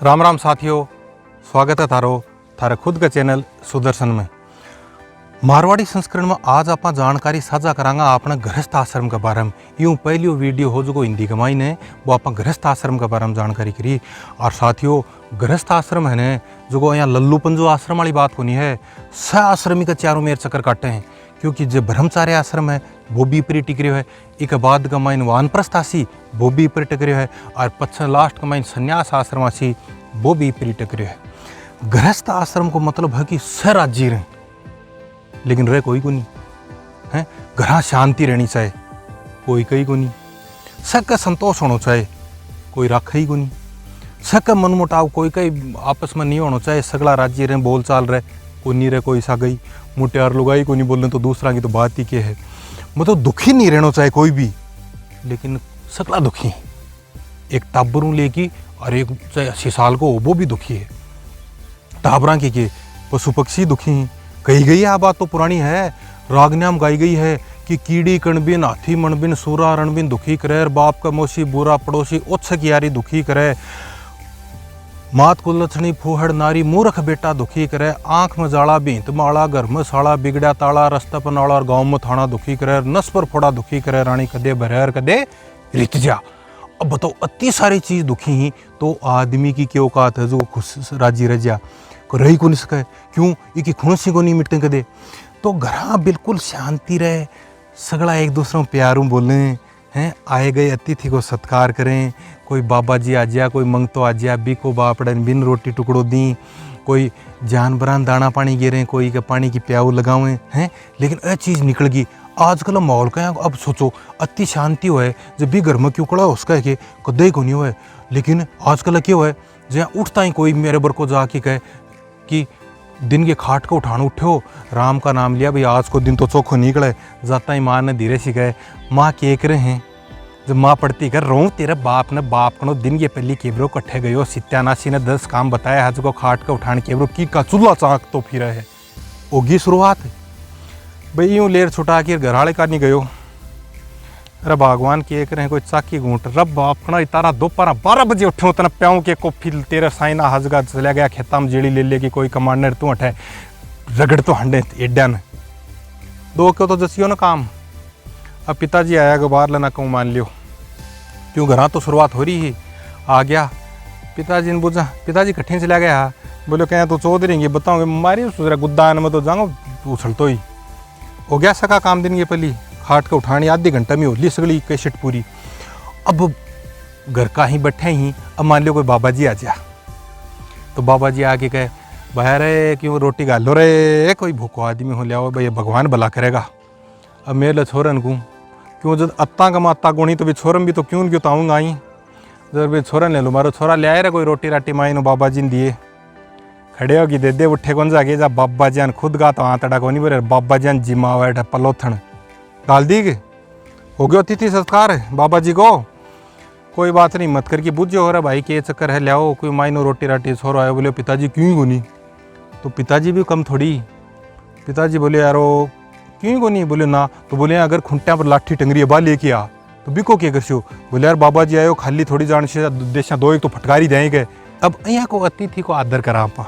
राम राम साथियों, स्वागत है थारे खुद का चैनल सुदर्शन में। मारवाड़ी संस्करण में आज आप जानकारी साझा करांगा अपना गृहस्थ आश्रम के बारे में। यूँ पहली विडियो हो जो हिंदी के मायने वो आप गृहस्थ आश्रम के बारे में जानकारी करी। और साथियों, गृहस्थ आश्रम है ने जो यहाँ लल्लूपन जो आश्रम वाली बात को नहीं है, सह आश्रमी का चारों मेर चक्कर काटे हैं। क्योंकि जो ब्रह्मचार्य आश्रम है वो भी ऊपरी टिक रहा है, एक बाद का माइन वानप्रस्थ आसी वो भी ऊपरी टिक रहा है, और पच्चीस लास्ट का माइन संन्यास आश्रम आसी वो भी ऊपरी टिक रहा है। गृहस्थ आश्रम को मतलब है कि सह राज्य रहे, लेकिन रहे कोई को नहीं है। घर शांति रहनी चाहिए, कोई कहीं को नहीं। सबका संतोष होना चाहिए, कोई रख ही को नहीं। सबका मनमुटाव कोई कहीं आपस में नहीं होना चाहिए। सगला राज्य रहे, बोल चाल रहे, कोई नहीं रहे, कोई सा गई मुटियार लुगाई को नहीं बोलने तो दूसरा की तो बात ही क्या है। मतलब दुखी नहीं रहना चाहिए कोई भी, लेकिन सगला दुखी है। एक टाबरू लेकी और एक 80 साल को वो भी दुखी है। टाबरा के पशु पक्षी दुखी हैं। कही गई है, आ बात तो पुरानी है, रागन्याम गाई गई है कि कीड़ी कणबिन हाथी मणबिन सूरा रणबिन दुखी करे, बाप का मोशी बुरा पड़ोसी ओछ की यारी दुखी करे, मात को लछणी फूहड़ नारी मूर्ख बेटा दुखी करे, आंख में जाला भींत माला घर में साला बिगड़ा ताला रास्ता पर नाला और गाँव में थाना दुखी करे, नस पर फोड़ा दुखी करे, रानी कदे बरहर कदे रित जा। अब बताओ, अति सारी चीज दुखी ही तो आदमी की क्यों औकात है जो खुश राजी रह जा को रही को नहीं सके। क्यों? इनकी खुशी को नहीं मिटने कदे। तो घर बिल्कुल शांति रहे, सगड़ा एक दूसरे में प्यारू बोले हैं, आए गए अतिथि को सत्कार करें। कोई बाबा जी आ जा, कोई मंगतो आ जा, बिको बापड़न बिन रोटी टुकड़ो दी, कोई जानवरान दाना पानी गिरे, कोई के पानी की प्याऊ लगावें हैं। लेकिन यह चीज़ निकल गई आजकल माहौल का। अब सोचो, अति शांति हो है जब भी घर में क्यों कड़ा उसका है कि कदे ही को नहीं हुआ। लेकिन आजकल क्यों है, जहाँ उठता ही कोई मेरे बर को जाके कहे कि दिन के खाट को उठाना उठो, राम का नाम लिया भाई, आज को दिन तो चोखो निकले। जाता ही माँ ने धीरे सी गए, माँ केक रहे हैं। जब माँ पढ़ती कर रो, तेरे बाप ने बाप कनो दिन के पहले केबरो कट्ठे गयो, सित्यानाशी ने 10 काम बताया, आज को खाट का उठाने केबरो की का चूल्हा चाक तो फिर है। होगी शुरुआत भाई, यूँ लेर छुटा के घराड़े का नहीं गयो। अरे भगवान के एक रहे कोई चाकी घूट, रब अपना इतारा दोपहर 12 बजे उठो तना प्याऊँ के कोफी तेरे साइना हजगा चला गया खेता में जेड़ी ले लेगी कोई कमांडर तू अठे रगड़ तो हंडे एड्डा ने दो क्यों तो जसियो ना काम। अब पिताजी आया गो बाहर लेना कहूँ मान लियो, क्यों घर तो शुरुआत हो रही ही। आ गया पिताजी ने पूछा, पिताजी कठिन चला गया। बोलो क्या तो चौधरी बताऊँगे मारी गुद्दान में तो जाऊँ उछल तो ही हो गया सका काम। दिन के पहली खाट का उठानी आधे घंटा में होली सगड़ी कैसेट पूरी। अब घर का ही बैठे ही, अब मान लो कोई बाबा जी आ जा, तो बाबा जी आके कहे बाहर क्यों रोटी गालो रे, कोई भूखो आदमी हो लिया हो भाई, भगवान भला करेगा। अब मेरे छोरन को क्यों जब अत्ता का माता गुणी तो भी छोरन भी तो क्यों क्यों ताऊँगा आई, जब भी छोरन ले लो, मारो छोरा ले आए रे कोई रोटी राटी माई नो बाबा जी ने दिए। खड़े होगी दे दे उठे कौन जाके जा बाबा जान खुद गा तो आतड़ा को नहीं बोले, बाबा जान जिमा बैठा पलोथन डाल दी गए। हो गया अतिथि सत्कार बाबा जी को, कोई बात नहीं मत करके बुझो हो रहा भाई के चक्कर है, ले आओ कोई माइनो रोटी राटी छोरो आयो। बोले पिताजी क्यों को नहीं, तो पिताजी भी कम थोड़ी। पिताजी बोले यारो क्यों को नहीं, बोले ना। तो बोले अगर खुंटिया पर लाठी टंगरी बा लेके आ तो बिको क्या करशो। बोले यार बाबा जी आयो खाली थोड़ी जान से देशा दो एक तो फटकारी देंगे। अब यहाँ को अतिथि को आदर करा आप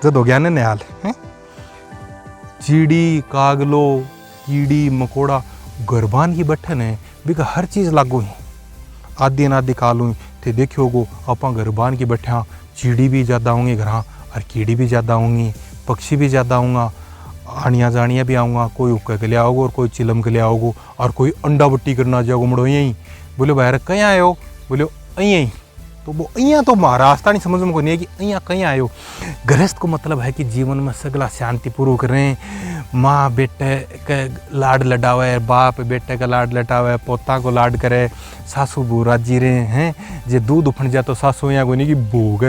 जद हो गया ने न्याल है। चीड़ी कागलो कीड़ी मकोड़ा गरबान ही बठन है बिका हर चीज़ लागू ही आदि नादि कालू थे। देखियो गो आप गरबान की बैठा चीड़ी भी ज़्यादा होंगी घर, और कीड़ी भी ज़्यादा होंगी, पक्षी भी ज़्यादा होंगे, आनियाँ जानियाँ भी आऊँगा, कोई उक्का के लिए आओगे और कोई चिलम के लिए आओगे, और कोई अंडा बट्टी करना जाओगे मुड़ो यहीं। बोले बाहर कहीं आयो, बोले यहीं। तो वो अँ तो महाराष्ट्र नहीं समझ में को नहीं है कि अँ कहीं आयो। गृहस्थ को मतलब है कि जीवन में सगला शांतिपूर्वक रहें, माँ बेटे के लाड लडावे, बाप बेटे का लाड लटावे, पोता को लाड करे, सासू बू राजी रहे हैं। जे दूध उफन जाए तो सासू यहाँ को नहीं कि भूग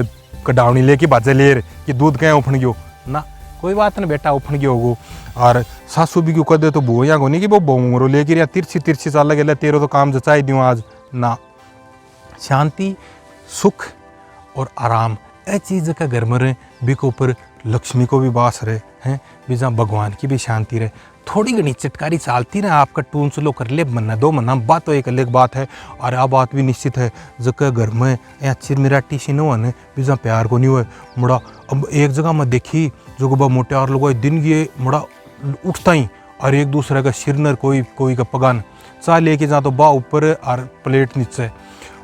कडावनी लेके बाजे ले कि दूध कहीं उफन गयो ना, कोई बात नहीं बेटा उफन गयो होगो। और सासू भी क्यों कर दे तो बो यहाँ को नहीं कि वो बोंगरो लेके तिरछी तिरछी साल लगे तेरो तो काम जचाई दूँ आज ना। शांति सुख और आराम ए चीज़ का घर में रहे, बिको ऊपर लक्ष्मी को भी वास रहे हैं, भी जहाँ भगवान की भी शांति रहे। थोड़ी घनी चटकारी चालती ना आपका टून चलो कर ले मन्ना दो मन्ना बात तो एक अलग बात है। और आ बात भी निश्चित है जब घर में या चिरमिराटी सी न हो बिजा प्यार को नहीं हुए मुड़ा। अब एक जगह में देखी जो बा मोटे और लोग दिन ये मुड़ा उठता ही और एक दूसरे का सिरनर कोई का पगान चाह लेके जा तो बा ऊपर और प्लेट नीचे।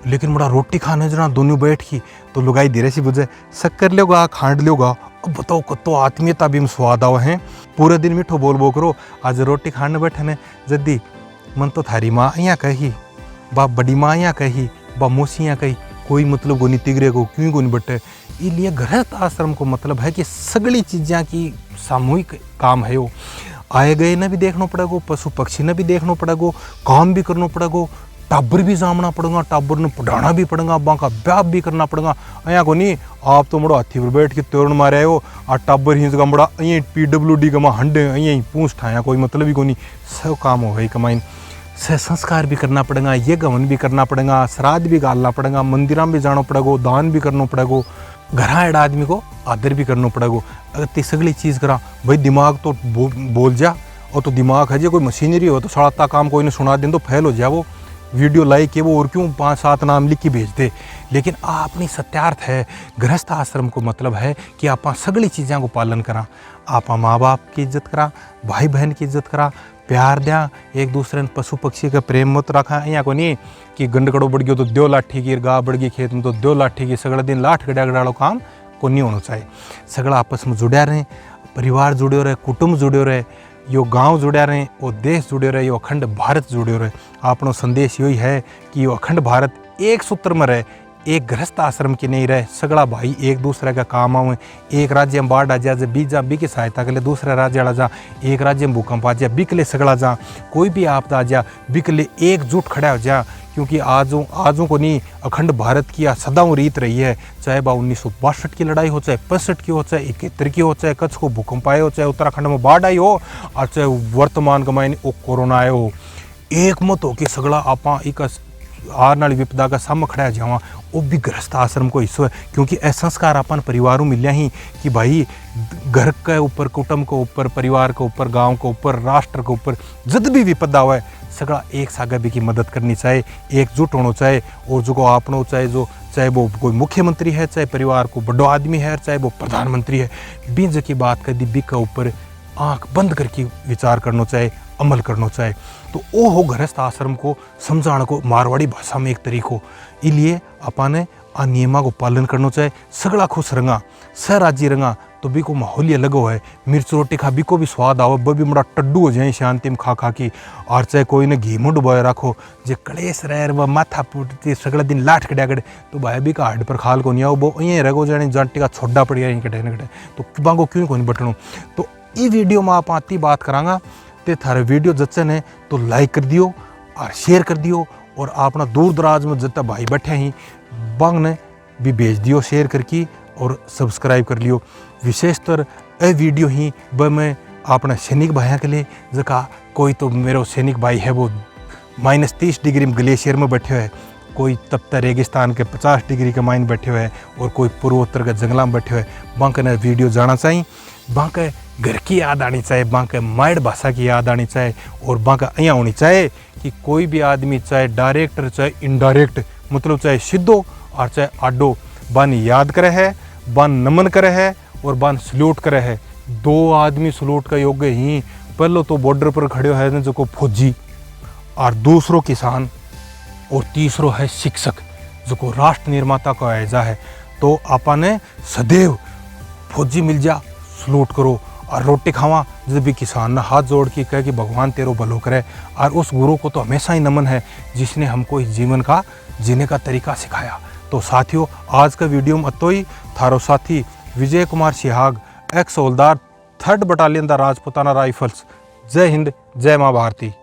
लेकिन मुड़ा रोटी खाने जना दोनों बैठ की तो लुगाई धीरे सी बुझे शक्कर लोगा खांड लोगा। अब बताओ कतो आत्मीयता भी स्वाद आवा है। पूरे दिन मीठो बोल करो आज रोटी खाने बैठे ने जद्दी मन तो थारी माँ यहाँ कही बा बड़ी माँ यहाँ कही बा मौसी यहाँ कही कोई मतलब गोनी तिगरे को क्यों गोनी बटे। इसलिए गृहस्थ आश्रम को मतलब है कि सगली चीज़ें की सामूहिक काम है। वो आए गए ने भी देखना पड़ेगा, पशु पक्षी ने भी देखना पड़ेगा, काम भी करना पड़ेगा, टाबर भी जामना पड़ेगा, टाबर ने पढ़ाना भी पड़ेगा, बाका ब्याह भी करना पड़ेगा। अया को नहीं आप तो मुड़ा हाथी पर बैठ के तोरण मारे हो और टाबर ही जगह मुड़ा अं PWD का हंडे अं पूछ ठाया कोई मतलब ही को नहीं। सब काम हो गई कमाइन से संस्कार भी करना पड़ेगा, ये गवन भी करना पड़ेगा, श्राद्ध भी गालना पड़ेगा, मंदिर में भी जाना पड़ेगा, दान भी करना पड़ेगा, घर एड़ा आदमी को आदर भी करना पड़ेगा। अगर ते सगली चीज़ करा भाई दिमाग तो बोल जा और तो दिमाग है जो कोई मशीनरी हो तो सड़ाता काम कोई ने सुना दें तो फैल हो जाए वो वीडियो लाइक है वो और क्यों 5-7 नाम लिख के भेज दे। लेकिन अपनी सत्यार्थ है गृहस्थ आश्रम को मतलब है कि आप सगली चीज़ों को पालन करा, आप माँ बाप की इज्जत करा, भाई बहन की इज्जत करा, प्यार दिया एक दूसरे पशु पक्षी का प्रेम मत रखा। यहाँ को नहीं कि गंडकड़ो बढ़ गयो तो दो लाठी की, गा बढ़ गई खेत में तो दो लाठी की, सगड़ा दिन लाठ गड़ा गड़ाड़ो काम को नहीं होना चाहिए। सगड़ा आपस में जुड़ा रहे, परिवार जुड़े रहे, कुटुंब जुड़े रहे, यो गांव जुड़ा रहे, वो देश जुड़े रहे, यो अखंड भारत जुड़े रहे। आपनो संदेश यही है कि यो अखंड भारत एक सूत्र में रहे, एक गृहस्थ आश्रम की नहीं रहे। सगड़ा भाई एक दूसरे का काम आवे। एक राज्य में बाढ़ आ जाए बीजा बी की सहायता के लिए दूसरे राज्य आ जा, एक राज्य में भूकंप आ जाए बी के लिए सगड़ा जा, कोई भी आपदा आ जा बी के लिए एकजुट खड़ा हो जा। क्योंकि आजों को नहीं अखंड भारत की सदाओं रीत रही है, चाहे 1962 की लड़ाई हो, चाहे 65 की हो, चाहे 71 की हो, चाहे कच्छ को भूकंप आए हो, चाहे उत्तराखंड में बाढ़ आई हो और चाहे वर्तमान का मायने वो कोरोना आए हो। एक मत हो कि सगड़ा आपा एक आर नाली विपदा का सामने खड़ा जावा वो भी गृहस्थ आश्रम को हिस्सों है। क्योंकि ऐसा संस्कार अपन परिवारों मिलिया ही कि भाई घर के ऊपर, कुटुंब के ऊपर, परिवार के ऊपर, गांव के ऊपर, राष्ट्र के ऊपर जब भी विपदा हुआ है सगड़ा एक सागा भी की मदद करनी चाहिए, एकजुट होना चाहिए। और जो को आपनो चाहे वो कोई मुख्यमंत्री है, चाहे परिवार को बड़ो आदमी है, चाहे वो प्रधानमंत्री है, बीज की बात कर दी बी के ऊपर आँख बंद करके विचार करना चाहिए, अमल करना चाहिए। तो वो हो गृहस्थ आश्रम को समझाने को मारवाड़ी भाषा में एक तरीको। इसलिए अपने आ नियमा को पालन करना चाहिए। सगड़ा खुश रंगा, सहराजी रंगा तो भी को माहौल ही अलग हो है। मिर्च रोटी खा भी को भी स्वाद आवे, वो भी बड़ा टड्डू हो जाए शांति में खा की। और चाहे कोई ने घी में डुबाए रखो जे कलेश रह व माथा पुटती सगड़ा दिन लाठ कड़ा कड़े तो भाई भी का हाड पर खाल को नहीं आओ वो यहीं रहो जाने जाटी का छोड़ा पड़ गया कटे न कटे तो बांगो क्यों को नहीं बटनों। तो ये वीडियो में आप आती बात करांगा ते थारे वीडियो जच्चन है तो लाइक कर दियो और शेयर कर दियो। और अपना दूर दराज में जितना भाई बैठे ही बांग ने भी भेज दियो शेयर करके और सब्सक्राइब कर लियो। विशेषतर ए वीडियो ही ब मैं अपना सैनिक भाइयों के लिए जका कोई तो मेरा सैनिक भाई है वो -30 डिग्री में ग्लेशियर में बैठे हुए, कोई तपता रेगिस्तान के 50 डिग्री के माइन बैठे हुए और कोई पूर्वोत्तर के जंगला में बैठे हुए। बांक ने वीडियो जाना चाहिए, बांक घर की याद आनी चाहिए, बांक माइड भाषा की याद आनी चाहिए और बांक यहाँ होनी चाहिए कि कोई भी आदमी चाहे डायरेक्ट चाहे इनडायरेक्ट मतलब चाहे सीधो और चाहे आडो बान याद करे है, बान नमन करे है और बान सल्यूट करे है। दो आदमी सल्यूट का योग्य ही, पहले तो बॉर्डर पर खड़े है जो को फौजी और दूसरों किसान और तीसरो है शिक्षक जो को राष्ट्र निर्माता का एजा है। तो आपने सदैव फौजी मिल जा सल्यूट करो और रोटी खावा जब भी किसान ने हाथ जोड़ के कहे कि भगवान तेरो भलो करे। और उस गुरु को तो हमेशा ही नमन है जिसने हमको इस जीवन का जीने का तरीका सिखाया। तो साथियों आज का वीडियो में अतो ही थारो साथी विजय कुमार सिहाग एक्स हवलदार 3rd बटालियन दा राजपुताना राइफल्स। जय हिंद, जय माँ भारती।